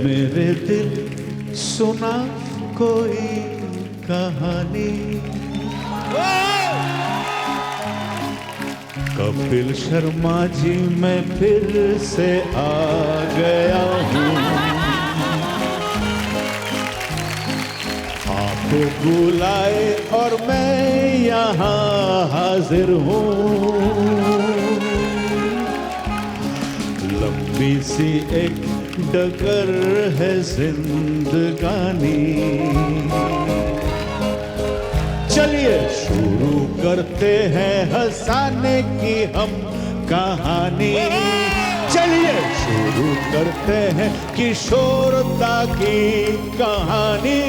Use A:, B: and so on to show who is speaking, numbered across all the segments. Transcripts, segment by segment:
A: मेरे दिल सुना कोई कहानी। कपिल शर्मा जी मैं फिर से आ गया हूँ, आप बुलाए और मैं यहाँ हाजिर हूँ। लंबी सी एक डगर है जिंदगानी, चलिए शुरू करते हैं हंसाने की हम कहानी। चलिए शुरू करते हैं किशोरता की कहानी।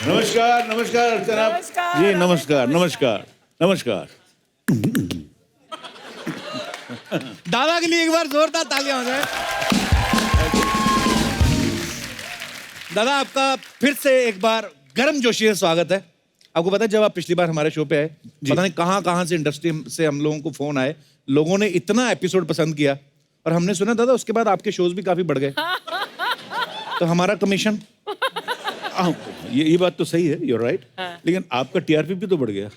A: नमस्कार नमस्कार अर्चना जी, नमस्कार नमस्कार नमस्कार।
B: दादा के लिए एक बार जोरदार तालियां हो जाए। दादा आपका फिर से एक बार गर्म जोशी से स्वागत है। आपको पता है जब आप पिछली बार हमारे शो पे आए, पता नहीं कहां से इंडस्ट्री से हम लोगों को फोन आए, लोगों ने इतना एपिसोड पसंद किया और हमने सुना दादा उसके बाद आपके शोज भी काफी बढ़ गए, तो हमारा कमीशन।
A: ये बात तो सही है, यूर राइट, लेकिन आपका टीआरपी भी तो बढ़ गया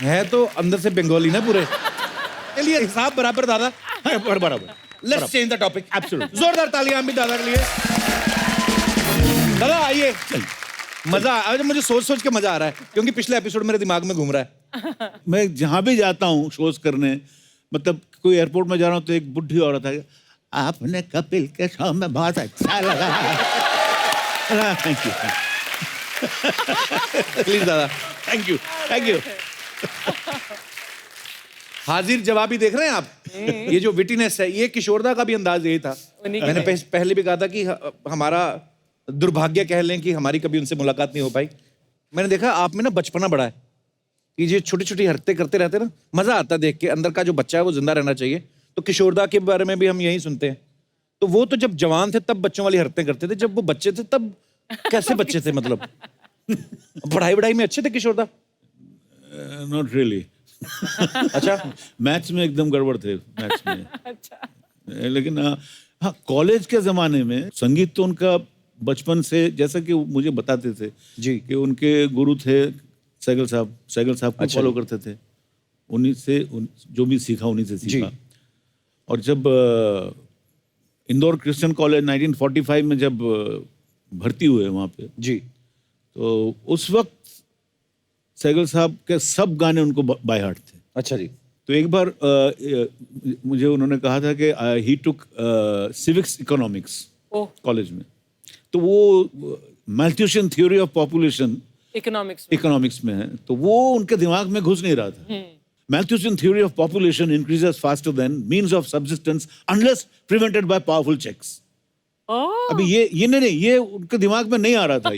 B: है, तो अंदर से बंगाली ना पूरे। चलिए हिसाब बराबर दादा,
A: बराबर।
B: Let's change the topic. Absolutely जोरदार तालियां भी दादा के लिए। दादा आइए, मजा आज मुझे सोच के मजा आ रहा है, क्योंकि पिछले एपिसोड मेरे दिमाग में घूम रहा है।
A: मैं जहां भी जाता हूँ शोज करने, मतलब कोई एयरपोर्ट में जा रहा हूँ तो एक बुढ़ी औरत है, आपने कपिल के शो में बहुत अच्छा लगा। थैंक यू
B: प्लीज दादा,
A: थैंक यू थैंक यू।
B: हाजिर जवाबी देख रहे हैं आप, ये जो विटीनेस है, ये किशोरदा का भी अंदाज यही था। मैंने पहले भी कहा था कि हमारा दुर्भाग्य कह लें कि हमारी कभी उनसे मुलाकात नहीं हो पाई। मैंने देखा आप में ना बचपना बड़ा है, कि ये छोटी छोटी हरकतें करते रहते ना, मजा आता है देख के। अंदर का जो बच्चा है वो जिंदा रहना चाहिए। तो किशोरदा के बारे में भी हम यही सुनते हैं, तो वो तो जब जवान थे तब बच्चों वाली हरकतें करते थे, जब वो बच्चे थे तब कैसे बच्चे थे? मतलब पढ़ाई में अच्छे थे किशोरदा?
A: Not really.
B: अच्छा,
A: मैथ्स में एकदम गड़बड़ थे, मैथ्स में।
C: अच्छा।
A: लेकिन हाँ, कॉलेज के जमाने में संगीत तो उनका बचपन से, जैसा कि मुझे बताते थे
B: जी,
A: कि उनके गुरु थे सैगल साहब को
B: अच्छा
A: फॉलो करते थे, उन्हीं से जो भी सीखा उन्हीं से सीखा। और जब इंदौर क्रिश्चियन कॉलेज 1945 में जब भर्ती हुए वहाँ पे
B: जी,
A: तो उस वक्त सैगल साहब के सब गाने उनको बाय हार्ट थे।
B: अच्छा जी।
A: तो एक बार मुझे उन्होंने कहा था कि ही टुक सिविक्स इकोनॉमिक्स कॉलेज में, तो वो मैल्थ्यूशियन थ्योरी ऑफ पॉपुलेशन इकोनॉमिक्स में है, तो वो उनके दिमाग में घुस नहीं रहा था। Malthusian theory of population increases faster than means of subsistence unless prevented by powerful checks. अभी ये नहीं, ये उनके दिमाग में नहीं आ रहा था।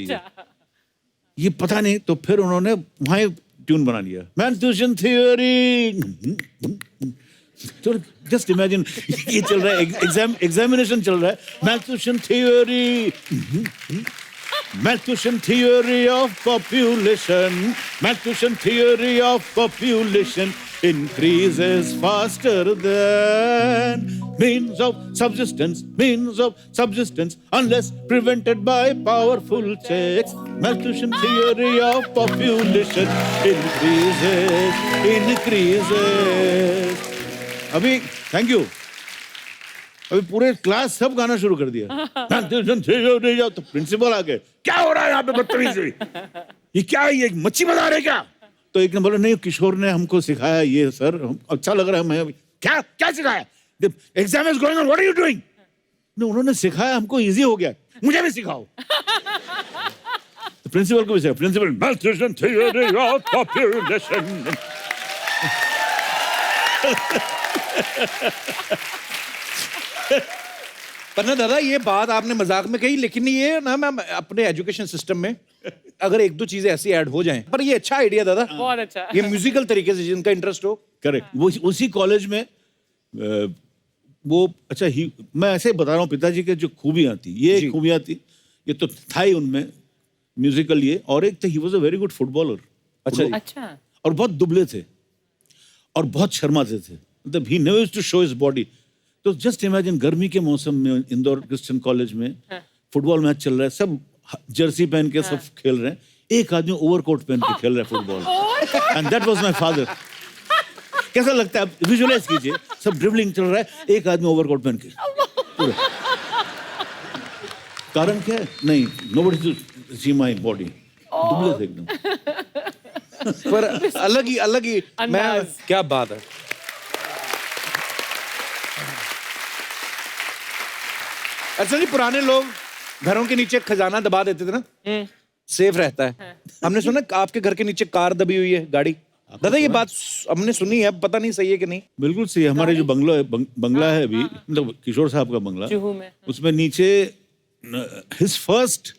A: ये पता नहीं, तो फिर उन्होंने वहाँ ट्यून बना लिया, Malthusian theory। तो जस्ट इमेजिन, ये चल रहा है, एग्जामिनेशन चल रहा है, Malthusian theory, Malthusian theory of population, Malthusian theory of population increases faster than means of subsistence unless prevented by powerful checks. Malthusian theory of population increases. अभी thank you, अभी पूरे क्लास सब गाना शुरू कर दिया। तो प्रिंसिपल आ गए, क्या हो रहा है यहाँ पे बदतमीजी, ये क्या है, ये मच्छी बना रहे क्या? तो एक ने बोला, नहीं किशोर ने हमको सिखाया ये सर, अच्छा लग रहा है। मैं क्या क्या सिखाया? Exam is going on, what are you doing? उन्होंने सिखाया, हमको इजी हो गया, मुझे भी सिखाओ। तो प्रिंसिपल को भी सिखाया, principal Malthusian theory of population।
B: पर ना दादा, ये बात आपने मजाक में कही, लेकिन ये ना मैं अपने एजुकेशन सिस्टम में अगर एक दो चीजें ऐसी ऐड हो जाएं, पर ये अच्छा आइडिया दादा,
C: बहुत अच्छा।
B: ये म्यूजिकल तरीके से जिनका इंटरेस्ट हो।
A: करेक्ट, वो उसी कॉलेज में वो अच्छा ही, मैं ऐसे बता रहा हूँ पिताजी के जो खूबियां थी, ये खूबियां थी, ये तो था ही उनमें। म्यूजिकल ये, और एक था he was a very good footballer.
B: अच्छा जी।
C: अच्छा
A: और बहुत दुबले थे और बहुत शर्माते थे, मतलब he never used to show his body. तो जस्ट इमेजिन गर्मी के मौसम में इंदौर क्रिश्चियन कॉलेज में फुटबॉल मैच चल रहा है, सब जर्सी पहन के सब खेल रहे हैं, एक आदमी ओवरकोट पहन के खेल रहा है football, and that was my father. कैसा लगता है आप विजुअलाइज कीजिए, सब ड्रिबलिंग चल रहा है, एक आदमी ओवरकोट पहन के पूरे। कारण क्या है? नहीं, nobody to see my body, दुबले थे एकदम।
B: पर अलग ही मैं,
C: अंदाज।
B: क्या बात है। अच्छा जी, पुराने लोग घरों के नीचे खजाना दबा देते थे ना, सेफ रहता है। हमने सुना आपके घर के नीचे कार दबी हुई है, गाड़ी। दादा ये बात हमने सुनी है, पता नहीं सही है कि नहीं।
A: बिल्कुल सही है। हमारे जो बंगला है अभी, मतलब किशोर साहब का बंगला,
C: जुहू में।
A: उसमें नीचे हिज फर्स्ट,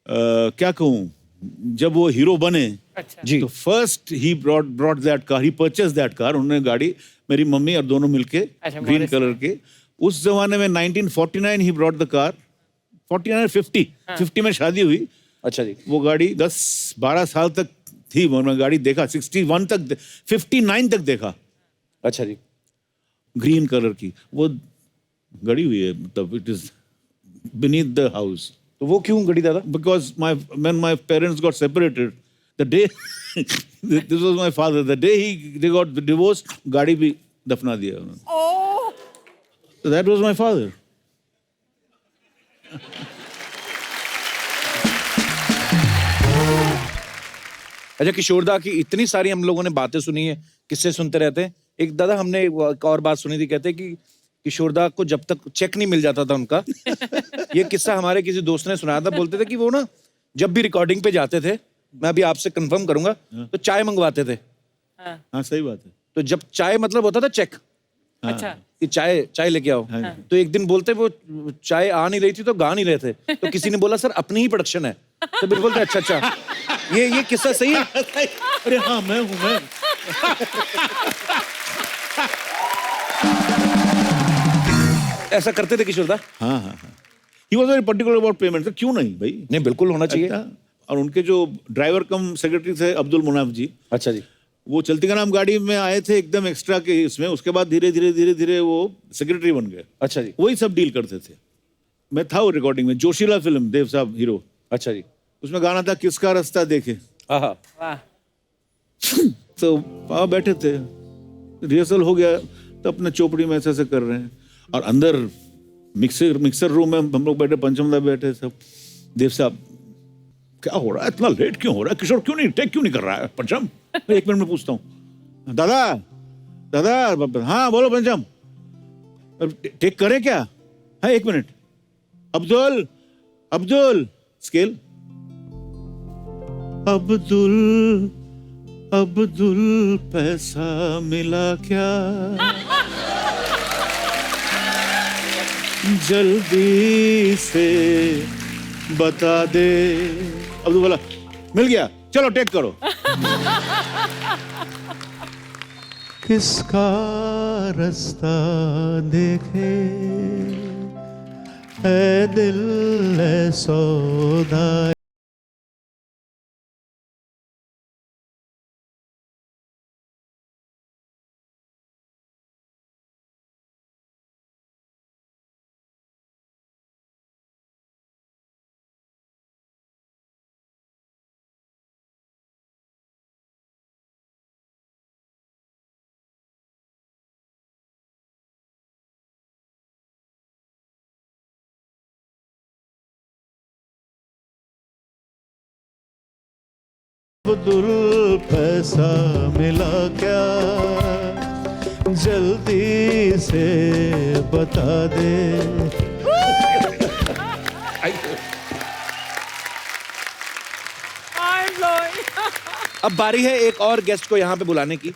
A: क्या कहूँ, जब वो हीरो बने
C: अच्छा
B: जी।
A: तो first he brought that car, he purchase that car. उन्होंने गाड़ी, मेरी मम्मी और दोनों मिलके,
C: अच्छा,
A: ग्रीन
C: मॉरिस
A: कलर के। उस जमाने में 1949 ही ब्रॉट द कार, 49 50 में शादी हुई।
B: अच्छा जी।
A: वो गाड़ी 10-12 साल तक थी, मैंने गाड़ी देखा, 61 तक, 59 तक देखा,
B: अच्छा जी।
A: ग्रीन कलर की वो गड़ी हुई है, मतलब it is beneath the house.
B: तो वो क्यों गड़ी दादा?
A: Because when my parents got separated, the day this was my father, the day they got divorced, गाड़ी भी दफना दिया उन्होंने। So that was my father.
B: अच्छा, किशोरदा की इतनी सारी हम लोगों ने बातें सुनी है, किस्से सुनते रहते हैं। एक दादा हमने एक और बात सुनी थी, कहते हैं कि किशोरदा को जब तक चेक नहीं मिल जाता था उनका ये किस्सा हमारे किसी दोस्त ने सुनाया था। बोलते थे कि वो ना जब भी रिकॉर्डिंग पे जाते थे, मैं अभी आपसे कंफर्म करूंगा, तो चाय मंगवाते थे।
A: हाँ सही बात है।
B: तो जब चाय मतलब होता था चेक,
C: अच्छा
B: कि चाय लेके आओ। तो एक दिन बोलते वो चाय आ नहीं रही थी तो गा नहीं रहे थे, तो किसी ने बोला सर अपनी ही प्रोडक्शन है। तो बिल्कुल बोलते अच्छा ये किस्सा सही है।
A: अरे हाँ, मैं हूँ मैं।
B: ऐसा करते थे किशोरदा?
A: हाँ हाँ हाँ। He was very particular about payment. तो क्यों नहीं भाई?
B: नहीं, बिल्कुल होना चाहिए।
A: और उनके जो ड्राइवर कम सेक्रेटरी थे अब्दुल मुनाफ जी,
B: अच्छा जी।
A: वो चलती का नाम गाड़ी में आए थे एकदम एक्स्ट्रा के इसमें, उसके बाद धीरे धीरे वो सेक्रेटरी बन गए।
B: अच्छा जी।
A: वही सब डील करते थे। मैं था वो रिकॉर्डिंग में, जोशीला फिल्म, देव साहब हीरो,
B: अच्छा जी।
A: उसमें गाना था किसका रास्ता देखे।
B: आहा।
C: वाह
A: तो पापा बैठे थे, रिहर्सल हो गया, तो अपने चोपड़ी में ऐसे कर रहे हैं, और अंदर मिक्सर रूम में हम लोग बैठे, पंचमदा बैठे सब। देव साहब, क्या हो रहा है, इतना लेट क्यों हो रहा है, किशोर क्यों नहीं टेक क्यों नहीं कर रहा है पंचम? मैं 1 मिनट में पूछता हूँ, दादा हाँ बोलो पंचम, टेक करें क्या? हाँ 1 मिनट। अब्दुल स्केल, अब्दुल पैसा मिला क्या, जल्दी से बता दे। अब्दुल बोला मिल गया, चलो टेक करो। किसका रास्ता देखे है दिल है सौदा। अब्दुल पैसा मिला क्या, जल्दी से बता दे।
B: अब बारी है एक और गेस्ट को यहाँ पे बुलाने की,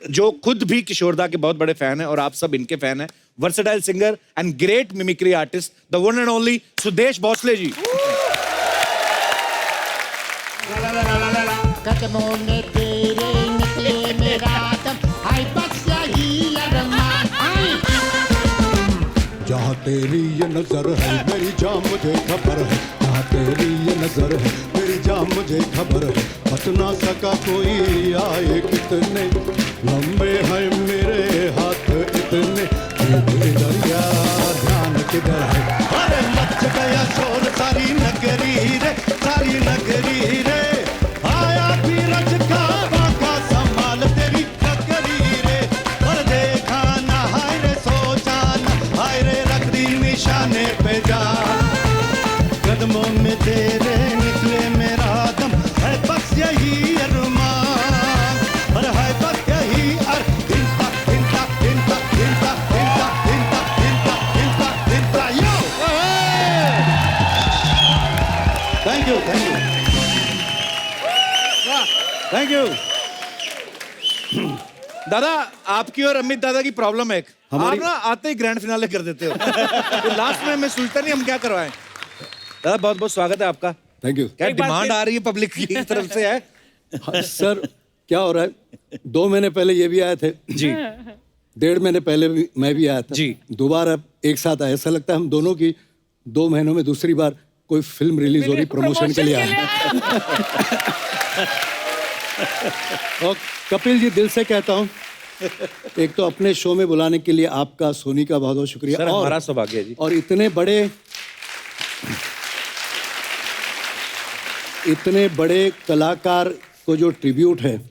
B: जो खुद भी किशोरदा के बहुत बड़े फैन है और आप सब इनके फैन है। Versatile singer and great mimicry artist, the one and only Sudesh Bhosle ji.
D: कदमों में तेरे निकले मेरा दम, हाय बस यही अरमान।
E: जहाँ तेरी ये नजर है मेरी जान मुझे खबर है, जहाँ तेरी ये नजर है मेरी जान
C: मुझे खबर है, बच ना सका कोई आए कितने, लंबे हैं मेरे हाथ इतने, दरिया ध्यान किधर है, अरे मच गया शोर सारी नगरी रे, सारी नगरी रे, आया धीरज का बाका संभाल तेरी नगरी रे, और देखा ना हाय रे सोचा ना, हाय रे रख दी निशाने पे जान, कदमों में तेरे निकले मेरा दम, है बस यही अरमान, और है बस यही हिंता हिंता हिंता हिंता हिंता हिंता हिंता हिंता हिंता यो। Thank you
B: thank you. दादा, आपकी और अमित दादा की प्रॉब्लम है एक, आप ना आते ही ग्रैंड फिनाले कर देते हो, तो लास्ट में मैं सोचता नहीं हम क्या करवाएं। दादा बहुत बहुत स्वागत है आपका।
C: Thank you.
B: क्या डिमांड आ रही है पब्लिक की तरफ से है?
C: हाँ, सर क्या हो रहा है, 2 महीने पहले ये भी आए थे
B: जी,
C: 1.5 महीने पहले भी मैं भी आया था
B: जी।
C: दोबारा एक साथ आए, ऐसा लगता है हम दोनों की 2 महीनों में दूसरी बार कोई फिल्म रिलीज हो रही, प्रमोशन के लिए आए। और कपिल जी, दिल से कहता हूँ, एक तो अपने शो में बुलाने के लिए आपका, सोनी का बहुत बहुत शुक्रिया,
B: सर हमारा सौभाग्य है जी।
C: और इतने बड़े कलाकार को जो ट्रिब्यूट है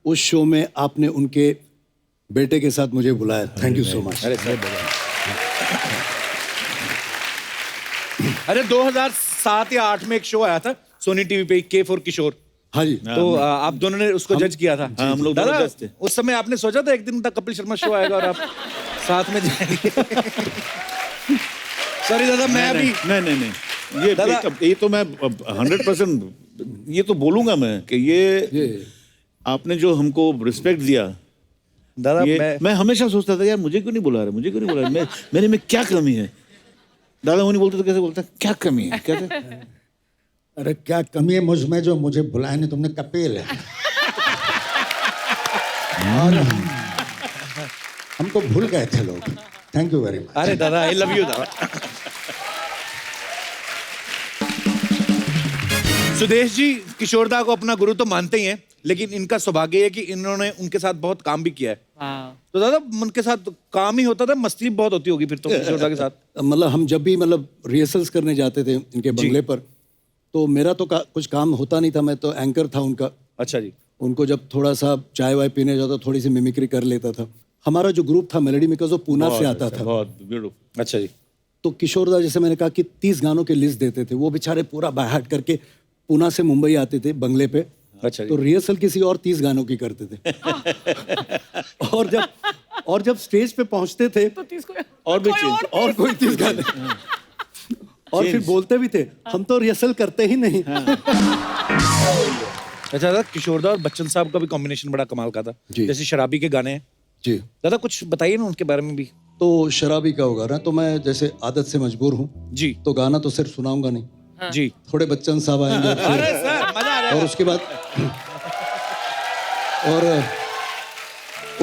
C: उस शो में आपने उनके बेटे के साथ मुझे बुलाया, थैंक यू सो मच।
B: अरे 2007 या 8 में एक शो आया था सोनी टीवी पे, के फॉर किशोर।
C: हाँ जी,
B: तो आप दोनों ने उसको जज किया था।
A: हाँ, हम लोग दोनों
B: दादा
A: जज थे।
B: उस समय आपने सोचा था एक दिन तक कपिल शर्मा शो आएगा और आप साथ में जाएंगे? सॉरी दादा, मैं अभी
A: नहीं
B: दादा-
A: ये तो मैं 100% ये तो बोलूंगा मैं कि ये आपने जो हमको रिस्पेक्ट दिया,
B: दादा
A: ये मैं हमेशा सोचता था यार मुझे क्यों नहीं बुला रहे, मुझे क्यों नहीं बुला रहे, मेरे में क्या कमी है। दादा वो नहीं बोलते तो कैसे बोलता, क्या कमी है, कैसे?
D: अरे क्या कमी है मुझ में जो मुझे बुलाया नहीं तुमने, कपिल है। और हमको भूल गए थे लोग। Thank you very much.
B: अरे दादा आई लव यू दादा। सुदेश जी किशोरदा को अपना गुरु तो मानते ही हैं, लेकिन इनका सौभाग्य है कि इन्होंने उनके साथ बहुत काम भी किया है। तो दादा उनके साथ काम ही होता था, मस्ती बहुत होती होगी फिर तो किशोरदा के साथ।
C: मतलब हम जब भी रिहर्सल्स करने जाते थे इनके बंगले पर, तो मेरा तो कुछ काम होता नहीं था, मैं तो एंकर था उनका।
B: अच्छा जी।
C: उनको जब थोड़ा सा चाय वाय पीने जाता, थोड़ी सी मिमिक्री कर लेता था। हमारा जो ग्रुप था मेलोडी मेकर्स, वो पूना से आता था।
A: बहुत ब्यूटीफुल।
B: अच्छा जी।
C: तो किशोरदा, जैसे मैंने कहा कि 30 गानों की लिस्ट देते थे, वो बेचारे पूरा बाय हार्ट करके पूना से मुंबई आते थे बंगले पे।
B: अच्छा जी।
C: तो रिहर्सल किसी और 30 गानों की करते थे। और जब स्टेज पे पहुंचते थे
A: और भी चेंज,
C: और कोई 30 गाने, और फिर बोलते भी थे, हम तो रिहर्सल करते ही नहीं।
B: अच्छा दादा, किशोरदा और बच्चन साहब का भी कॉम्बिनेशन बड़ा कमाल का था,
C: जी।
B: जैसे शराबी के गाने हैं।
C: जी।
B: दादा कुछ बताइए ना उनके बारे में भी।
C: तो शराबी का होगा ना, तो मैं जैसे आदत से मजबूर हूँ,
B: जी
C: तो गाना तो सिर्फ सुनाऊंगा नहीं,
B: जी।
C: थोड़े बच्चन साहब आएंगे
B: अरे सर मजा आ रहा है।
C: और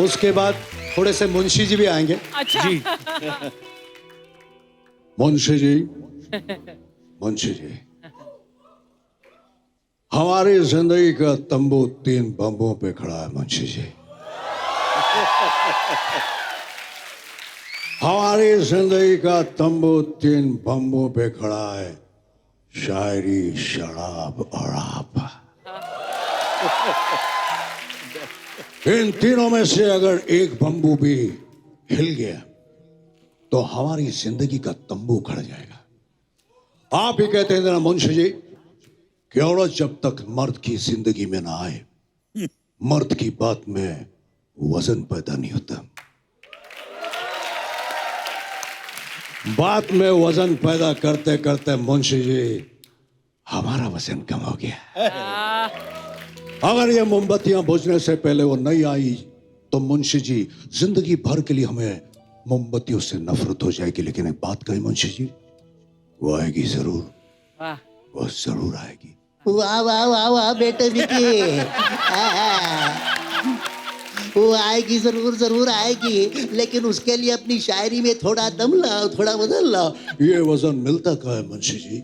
C: उसके बाद थोड़े से मुंशी जी भी आएंगे।
E: अच्छा
B: जी।
C: मुंशी जी, हमारी जिंदगी का तंबू 3 बम्बों पे खड़ा है मुंशी जी। हमारी जिंदगी का तंबू 3 बम्बों पे खड़ा है, शायरी, शराब और आप। इन तीनों में से अगर एक बम्बू भी हिल गया तो हमारी जिंदगी का तंबू खड़ जाएगा। आप ही कहते हैं ना मुंशी जी कि औरत जब तक मर्द की जिंदगी में ना आए, मर्द की बात में वजन पैदा नहीं होता। बात में वजन पैदा करते करते मुंशी जी हमारा वजन कम हो गया। अगर ये मोमबत्तियां बुझने से पहले वो नहीं आई तो मुंशी जी जिंदगी भर के लिए हमें मोमबत्तियों से नफरत हो जाएगी। लेकिन एक बात कही मुंशी जी, वो आएगी जरूर, वो जरूर आएगी।
D: वाह वाह वाह वाह बेटे विकी, वो आएगी, जरूर जरूर आएगी, लेकिन उसके लिए अपनी शायरी में थोड़ा दम लाओ, थोड़ा वजन लाओ।
C: ये वजन मिलता कहाँ है मुंशी जी?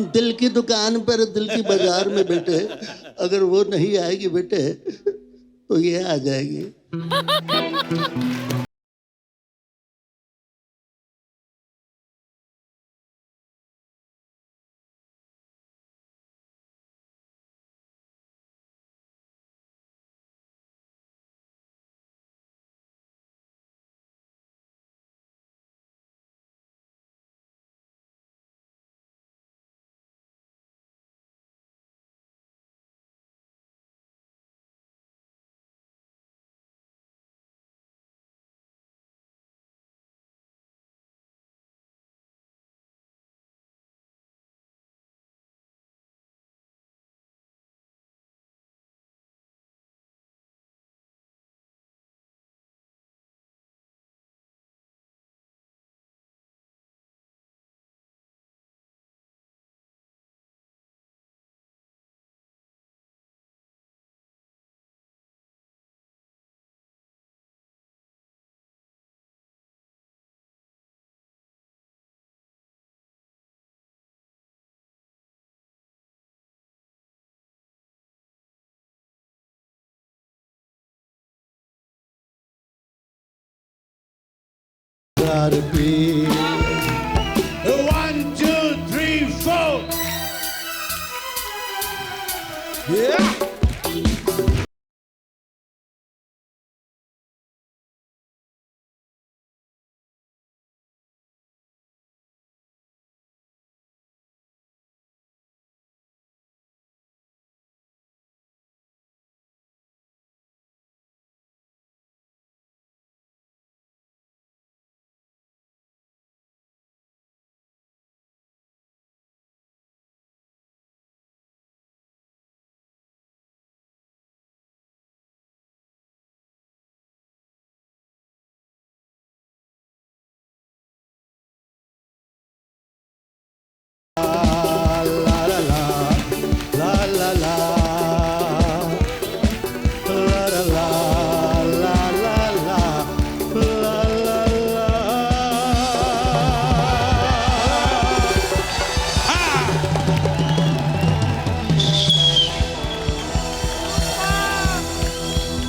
E: दिल की दुकान पर दिल की बाजार में बेटे, अगर वो नहीं आएगी बेटे तो ये आ जाएगी।
C: RP.
B: 1, 2, 3, 4. Yeah.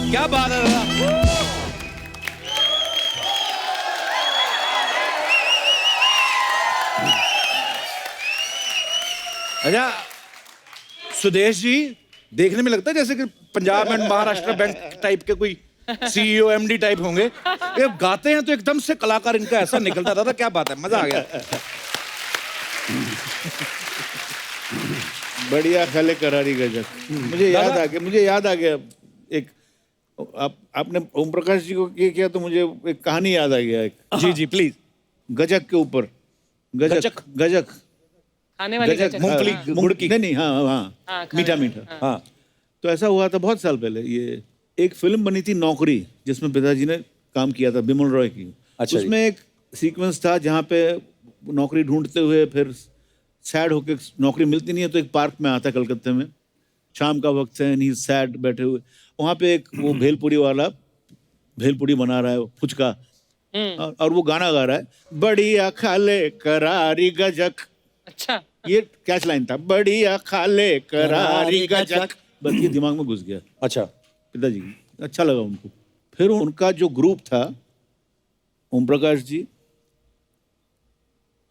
B: क्या बात है दादा। अच्छा सुदेश जी, देखने में लगता है जैसे कि Punjab and Maharashtra bank type के कोई सीईओ एमडी टाइप होंगे। ये गाते हैं तो एकदम से कलाकार इनका ऐसा निकलता था, क्या बात है, मजा आ गया।
A: बढ़िया खाले करारी गजक। मुझे याद आ गया एक, आपने ओम प्रकाश जी को ये किया तो मुझे एक कहानी याद आ गया एक।
B: जी जी प्लीज।
A: गजक के ऊपर, गजक
F: खाने वाली
A: गजक,
F: गजक।
B: मूंगफली गुड़ की।
A: नहीं, हाँ, मीठा मीठा।
B: हाँ
A: तो ऐसा हुआ था बहुत साल पहले, ये एक फिल्म बनी थी नौकरी, जिसमें पिताजी ने काम किया था, बिमल रॉय की।
B: अच्छा
A: उसमें एक सीक्वेंस था जहाँ पे नौकरी ढूंढते हुए फिर सैड होके नौकरी मिलती नहीं है तो एक पार्क में आता है कलकत्ते में, शाम का वक्त है, नहीं सैड बैठे हुए, वहाँ पे एक वो भेलपुरी वाला भेलपुरी बना रहा है, फुचका, और वो गाना गा रहा है, बढ़िया खाले करारी गजक।
F: अच्छा,
A: ये कैच लाइन था, बढ़िया खाले करारी गजक। बस ये दिमाग में घुस गया
B: अच्छा।
A: पिताजी, अच्छा लगा उनको। फिर उनका जो ग्रुप था, ओम प्रकाश जी,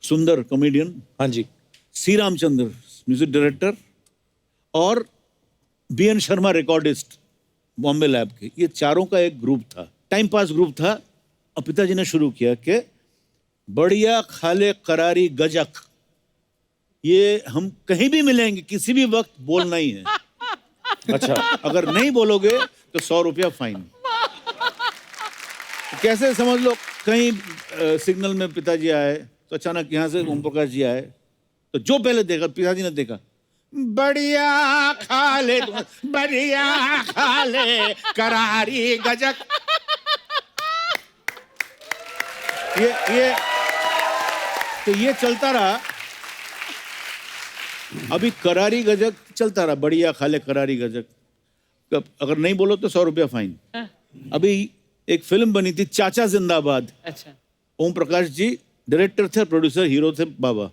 A: सुंदर कॉमेडियन,
B: हाँ जी,
A: सी रामचंद्र म्यूजिक डायरेक्टर, और BN Sharma recordist Bombay lab के, ये चारों का एक ग्रुप था, टाइम पास ग्रुप था। और पिताजी ने शुरू किया कि बढ़िया खाले करारी गजक, ये हम कहीं भी मिलेंगे, किसी भी वक्त बोलना ही है।
B: अच्छा।
A: अगर नहीं बोलोगे तो 100 रुपया फाइन। कैसे समझ लो, कहीं सिग्नल में पिताजी आए तो अचानक यहाँ से ओम प्रकाश जी आए तो जो पहले देखा, पिताजी ने देखा, बढ़िया खाले, बढ़िया खाले करारी गजक। ये तो ये चलता रहा, अभी करारी गजक चलता रहा, बढ़िया खाले करारी गजक। अगर नहीं बोलो तो 100 रुपया फाइन। अभी एक फिल्म बनी थी चाचा जिंदाबाद।
F: अच्छा।
A: ओम प्रकाश जी डायरेक्टर थे, प्रोड्यूसर हीरो थे बाबा।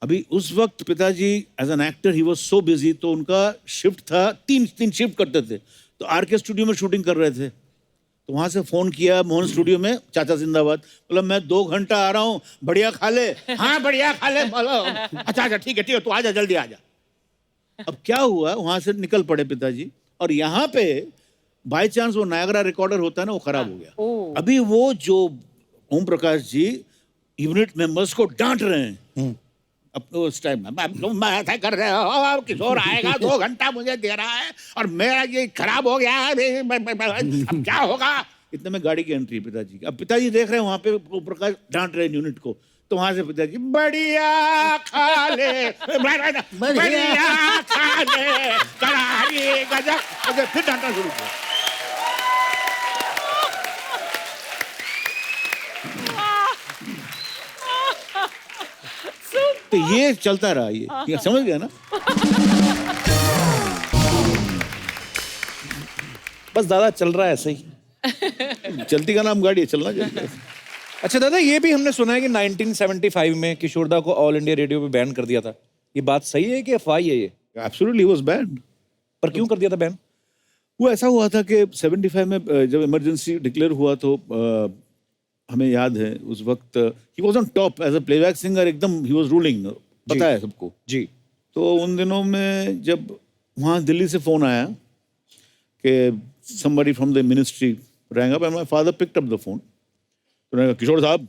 A: अभी उस वक्त पिताजी as an actor he was so busy, तो उनका शिफ्ट था, तीन शिफ्ट करते थे, तो आरके स्टूडियो में शूटिंग कर रहे थे। तो वहां से फोन किया मोहन स्टूडियो में, चाचा जिंदाबाद, बोला मैं 2 घंटा आ रहा हूँ, बढ़िया खा ले। हाँ बढ़िया खा ले, बोलो अच्छा ठीक है तू आजा, जल्दी आजा। अब क्या हुआ, वहां से निकल पड़े पिताजी, और यहाँ पे बाय चांस वो नायगरा रिकॉर्डर होता है ना, वो खराब हो गया। अभी वो जो ओम प्रकाश जी यूनिट मेंबर्स को डांट रहे हैं अपने उस टाइम में, मैं ऐसा कर रहे हो, किशोर आएगा 2 घंटा मुझे दे रहा है और मेरा ये खराब हो गया है, अब क्या होगा। इतने में गाड़ी की एंट्री पिताजी की। अब पिताजी देख रहे हैं वहां पे ओम प्रकाश डांट रहे हैं यूनिट को, तो वहां से पिताजी बढ़िया खा ले, बढ़िया खा ले, करारी गजब, फिर डांटना शुरू किया। तो ये चलता रहा, ये समझ गया ना।
B: बस दादा चल रहा है ऐसे ही।
A: चलती का नाम गाड़ी है, चलना चाहिए।
B: अच्छा दादा, ये भी हमने सुना है कि 1975 में किशोरदा को ऑल इंडिया रेडियो पे बैन कर दिया था, ये बात सही है कि अफवाह है ये?
A: Absolutely was banned.
B: पर क्यों कर दिया था बैन?
A: वो ऐसा हुआ था कि 75 में जब इमरजेंसी डिक्लेयर हुआ तो हमें याद है उस वक्त he was on top as a playback singer, एकदम ही वाज रूलिंग, पता है सबको
B: जी।
A: तो उन दिनों में जब वहाँ दिल्ली से फोन आया कि somebody from the ministry rang up and my father picked up the phone, तो उन्होंने कहा किशोर साहब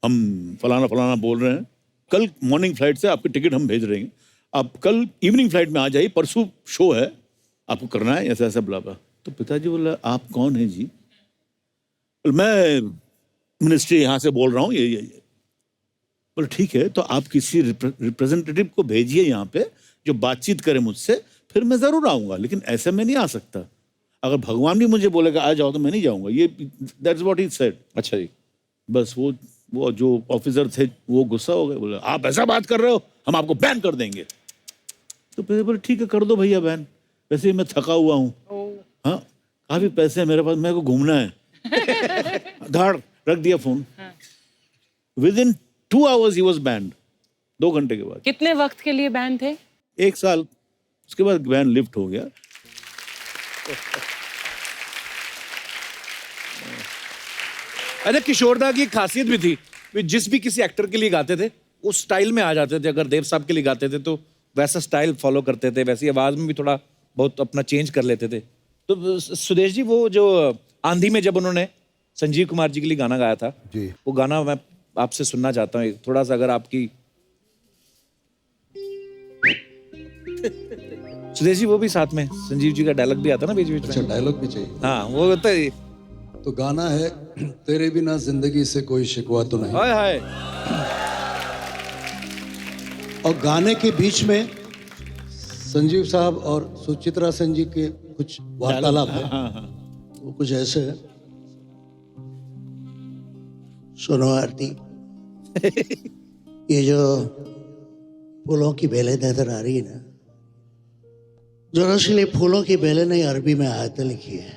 A: हम फलाना फलाना बोल रहे हैं, कल मॉर्निंग फ्लाइट से आपकी टिकट हम भेज रहे हैं, आप कल इवनिंग फ्लाइट में आ जाइए, परसों शो है, आपको करना है ऐसा ऐसा बुला। तो पिताजी बोला आप कौन हैं जी? मैं मिनिस्ट्री यहाँ से बोल रहा हूँ, ये बोले ठीक है, तो आप किसी रिप्रेजेंटेटिव को भेजिए यहाँ पे जो बातचीत करे मुझसे, फिर मैं जरूर आऊँगा, लेकिन ऐसे में नहीं आ सकता। अगर भगवान भी मुझे बोलेगा आ जाओ तो मैं नहीं जाऊँगा। ये दैट्स व्हाट ही सेड।
B: अच्छा जी।
A: बस वो जो ऑफिसर थे वो गुस्सा हो गए, बोले आप ऐसा बात कर रहे हो, हम आपको बैन कर देंगे। तो फिर बोले ठीक है कर दो भैया बैन, वैसे ही मैं थका हुआ हूँ, हाँ काफी पैसे हैं मेरे पास, मेरे को घूमना है। धाड़ रख दिया phone. Within 2 hours he was banned। 2 घंटे के बाद।
F: कितने वक्त के लिए बैन थे?
A: 1 साल, उसके बाद बैन लिफ्ट हो गया।
B: अरे किशोरदा की खासियत भी थी, वे जिस भी किसी एक्टर के लिए गाते थे उस स्टाइल में आ जाते थे। अगर देव साहब के लिए गाते थे तो वैसा स्टाइल फॉलो करते थे, वैसी आवाज में भी थोड़ा बहुत अपना चेंज कर लेते थे। तो सुदेश जी, वो जो आंधी में जब उन्होंने संजीव कुमार जी के लिए गाना गाया था
C: जी,
B: वो गाना मैं आपसे सुनना चाहता हूँ थोड़ा सा, अगर आपकी। सुदेश जी वो भी साथ में संजीव जी का डायलॉग भी आता ना बीच बीच में।
C: अच्छा डायलॉग भी चाहिए।
B: हाँ वो होता है।
C: तो गाना है तेरे बिना जिंदगी से कोई शिकवा तो नहीं।
B: हाय हाय।
C: और गाने के बीच में संजीव साहब और सुचित्रा सेन जी के कुछ वार्तालाप है। वो कुछ ऐसे है।
E: सुनो आरती, ये जो फूलों की बेलें नजर आ रही है ना, दरअसल ये फूलों की बेलें नहीं, अरबी में आयतें लिखी है।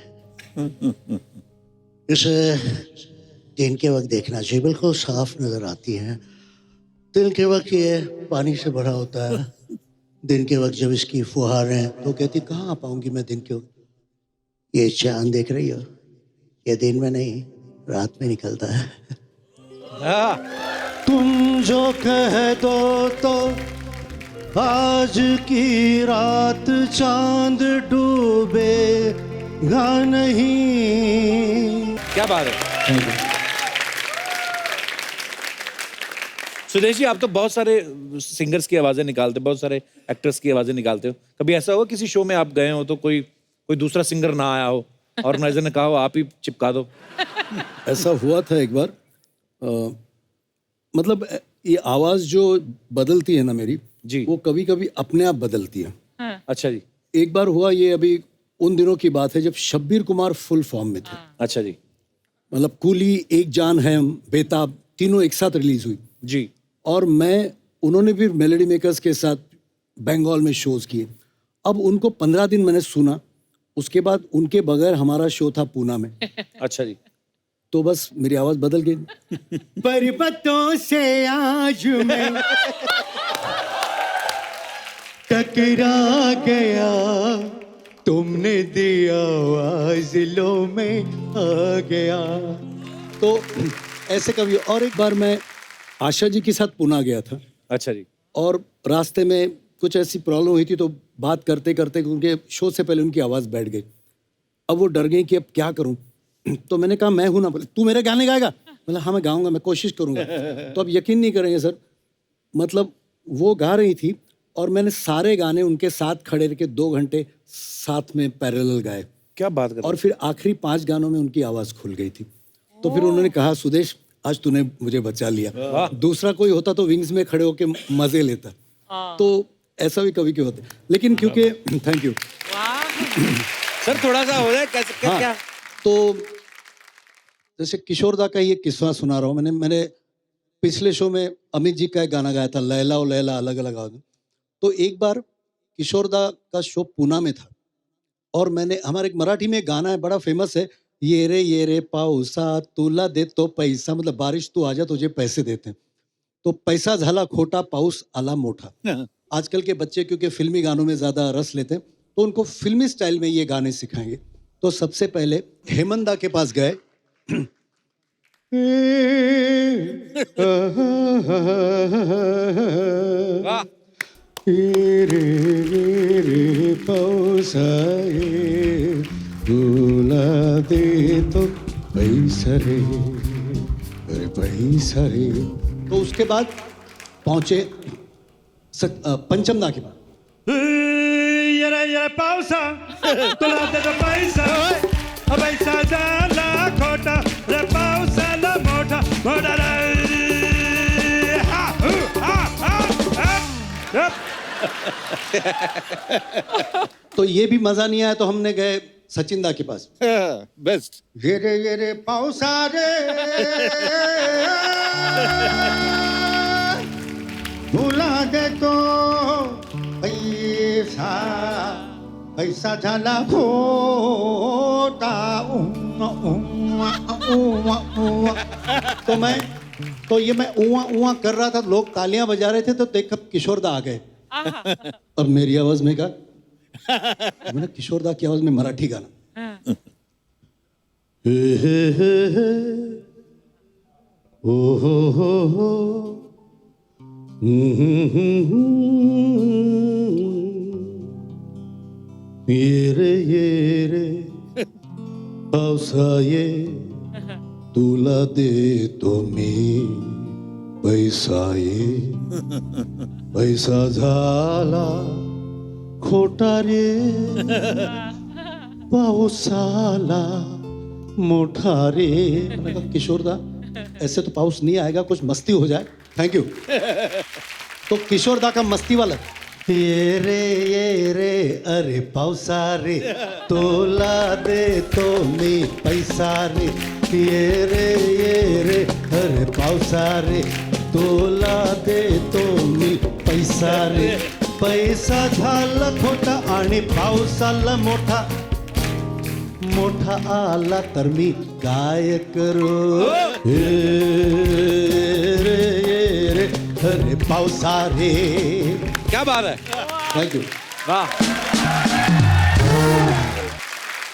E: इसे दिन के वक्त देखना चाहिए, बिल्कुल साफ नजर आती हैं। दिन के वक्त ये पानी से भरा होता है, दिन के वक्त जब इसकी फुहारें, तो कहती कहाँ आ पाऊंगी मैं दिन के वक्त। ये चांद देख रही हो, ये दिन में नहीं रात में निकलता है। तुम जो कह दो तो आज की रात चांद डूबेगा नहीं।
B: क्या बात है। सुदेश जी, आप तो बहुत सारे सिंगर्स की आवाजें निकालते, बहुत सारे एक्टर्स की आवाजें निकालते हो। कभी ऐसा हुआ किसी शो में आप गए हो तो कोई दूसरा सिंगर ना आया हो, ऑर्गेनाइजर ने कहा हो आप ही चिपका दो?
C: ऐसा हुआ था एक बार। मतलब ये आवाज जो बदलती है ना मेरी
B: जी,
C: वो कभी कभी अपने आप बदलती है।
F: हाँ।
B: अच्छा जी।
C: एक बार हुआ, ये अभी उन दिनों की बात है जब शब्बीर कुमार फुल फॉर्म में थे।
B: अच्छा जी।
C: मतलब कूली, एक जान है, बेताब, तीनों एक साथ रिलीज हुई
B: जी।
C: और उन्होंने भी मेलोडी मेकर्स के साथ बंगाल में शोज किए। अब उनको 15 दिन मैंने सुना, उसके बाद उनके बगैर हमारा शो था पूना में।
B: अच्छा जी।
C: तो बस मेरी आवाज़ बदल गई। पर्वतों से आज मैं टकरा गया, तुमने दिया आवाज, लो मैं आ गया। तो ऐसे कभी। और एक बार मैं आशा जी के साथ पुणे गया था,
B: अच्छा जी।
C: और रास्ते में कुछ ऐसी प्रॉब्लम हुई थी, तो बात करते करते उनके शो से पहले उनकी आवाज़ बैठ गई। अब वो डर गई कि अब क्या करूं, तो मैंने कहा मैं हूं ना। बोले तू मेरे गाने गाएगा? बोला हाँ मैं गाऊंगा, मैं कोशिश करूंगा। तो अब यकीन नहीं करेंगे सर, मतलब वो गा रही थी और मैंने सारे गाने उनके साथ खड़े रह के 2 घंटे साथ में पैरेलल गाए।
B: क्या बात कर
C: और फिर आखिरी 5 गानों में उनकी आवाज़ खुल गई थी। तो फिर उन्होंने कहा सुदेश आज तूने मुझे बचा लिया, दूसरा कोई होता तो विंग्स में खड़े होके मजे लेता। तो ऐसा भी कभी क्यों होता है, लेकिन क्योंकि थैंक यू
B: सर, थोड़ा सा हो जाए कैसे
C: हाँ,
B: क्या?
C: तो जैसे किशोर दा का ये किस्सा सुना रहा हूँ। मैंने पिछले शो में अमित जी का एक गाना गाया था, लैला ओ लैला अलग अलग आवाज़ में। तो एक बार किशोर दा का शो पूना में था, और मैंने, हमारे एक मराठी में एक गाना है बड़ा फेमस है, ये रे पाऊसा तुला देतो पैसा, मतलब बारिश तू आजा तुझे पैसे देते हैं। तो पैसा झाला खोटा, पाऊस आला मोठा। आजकल के बच्चे क्योंकि फिल्मी गानों में ज़्यादा रस लेते हैं, तो उनको फिल्मी स्टाइल में ये गाने सिखाएंगे। तो सबसे पहले हेमंत दा के पास गए।
B: वाह।
C: रे पाऊसा तुला देतो पैसा रे, अरे पैसा रे। तो उसके बाद पहुंचे पंचम दा के पास।
G: ये पावसा तुला देतो पैसा, पैसा झाला खोटा, रे पावसाला मोठा मोठा रे। हा, हु, हा, हा, हा।
C: तो ये भी मजा नहीं आया, तो हमने गए सचिन दा के पास।
B: बेस्ट।
C: ये रे पाऊसा रे तुला देतो पैसा, पैसा झाला खोटा। तो ये मैं उआ उआ कर रहा था, लोग तालियां बजा रहे थे, तो देखा किशोर दा आ गए। अब मेरी आवाज में का मैंने किशोर दा की आवाज में मराठी गाना। ओ हो ये रे पावसा ये तुला देतो मी पैसा, ये पैसा झाला खोटा रे, पाऊसाला मोठा रे। मैंने कहा किशोर दा ऐसे तो पाउस नहीं आएगा, कुछ मस्ती हो जाए। Thank you. तो किशोर दा का मस्ती वाला, ये रे अरे पावसा रे तोला दे तो मी पैसा रे, ये रे अरे पावसा रे तोला दे तो मी पैसा रे, पैसा झाला खोटा आणि पावसाला मोठा, मोठा आला तर मी काय करू, रे अरे पावसा रे।
B: क्या बात है।
C: Thank you.
B: वाह।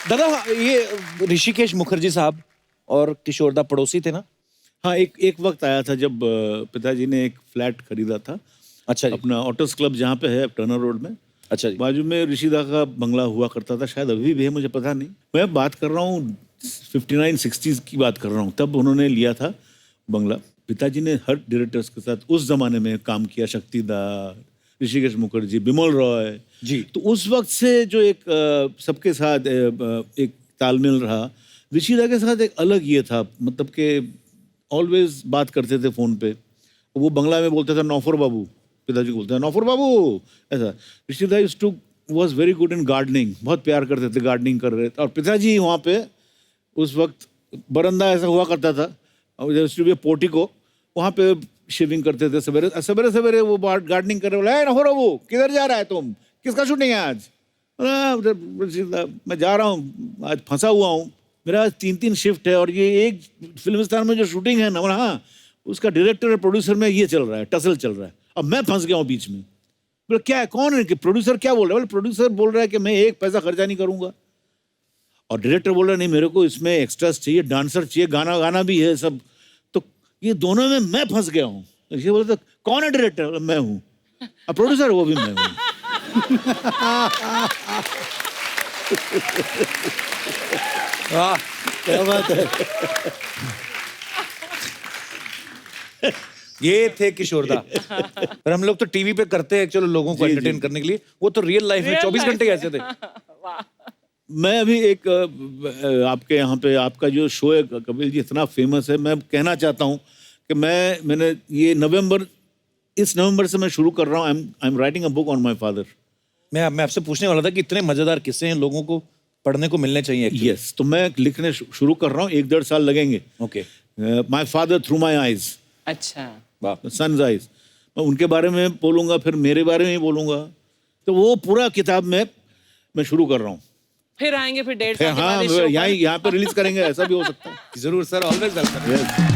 B: दादा, ये ऋषिकेश मुखर्जी साहब और किशोर दा पड़ोसी थे ना?
A: हाँ, एक वक्त आया था जब पिताजी ने एक फ्लैट खरीदा था।
B: अच्छा जी।
A: अपना ऑटोस क्लब जहाँ पे है टर्नर रोड में।
B: अच्छा जी।
A: बाजू में ऋषिदा का बंगला हुआ करता था, शायद अभी भी है, मुझे पता नहीं। मैं बात कर रहा हूँ 59-60s की बात कर रहा हूँ, तब उन्होंने लिया था बंगला। पिताजी ने हर डायरेक्टर्स के साथ उस जमाने में काम किया, शक्तिदार, ऋषिकेश मुखर्जी, बिमल रॉय
B: जी।
A: तो उस वक्त से जो एक सबके साथ एक तालमेल रहा, ऋषिदा के साथ एक अलग ये था, मतलब कि ऑलवेज बात करते थे फ़ोन पे। वो बंगला में बोलता था नौफर बाबू, पिताजी को बोलते हैं नौफर बाबू, ऐसा। ऋषिदा was very good in gardening, बहुत प्यार करते थे, गार्डनिंग कर रहे थे। और पिताजी वहाँ पे उस वक्त बरंदा ऐसा हुआ करता था, और पोर्टिको, वहाँ पे शेविंग करते थे सवेरे सवेरे सवेरे। वो गार्डनिंग कर रहे, बोला नौफर बाबू किधर जा रहा है तुम, किसका शूटिंग है आज? मैं जा रहा हूँ, आज फंसा हुआ हूँ, मेरा 3-3 शिफ्ट है और ये एक फिल्मिस्तान में जो शूटिंग है ना, हाँ, उसका डायरेक्टर और प्रोड्यूसर में ये चल रहा है, टसल चल रहा है। अब मैं फंस गया हूँ बीच में। बोले क्या है, कौन है कि प्रोड्यूसर क्या बोल रहा है? बोले प्रोड्यूसर बोल रहा है कि मैं एक पैसा खर्चा नहीं करूंगा, और डायरेक्टर बोल रहा है नहीं मेरे को इसमें एक्स्ट्रास चाहिए, डांसर चाहिए, गाना गाना भी है सब। तो ये दोनों में मैं फंस गया हूँ। ये बोलते कौन है डायरेक्टर? बोले, मैं हूँ। अब प्रोड्यूसर वो भी मैं हूँ।
B: वाह,
E: क्या बात है।
B: ये थे किशोरदा। पर हम लोग तो टीवी पे करते हैं चलो लोगों को एंटरटेन करने के लिए, वो तो रियल लाइफ में 24 घंटे ऐसे थे।
A: मैं अभी एक आपके यहाँ पे आपका जो शो है कपिल जी इतना फेमस है, मैं कहना चाहता हूँ कि मैंने ये इस नवंबर से मैं शुरू कर रहा हूँ। I am writing a book on my father.
B: मैं आपसे पूछने वाला था कि इतने मजेदार किस्से हैं, लोगों को पढ़ने को मिलने चाहिए।
A: यस, तो मैं लिखने शुरू कर रहा हूँ, 1-1.5 साल लगेंगे।
B: Okay.
A: My father through my eyes,
F: अच्छा,
A: सन्स आईज। मैं उनके बारे में बोलूंगा, फिर मेरे बारे में ही बोलूंगा। तो वो पूरा किताब में मैं शुरू कर रहा हूँ।
F: फिर आएंगे फिर 1.5 साल के
A: हाँ,
F: बाद इस show पर।
A: यहाँ पे रिलीज करेंगे, ऐसा भी हो सकता है।
B: जरूर सर, ऑलवेज वेलकम।
A: Yes.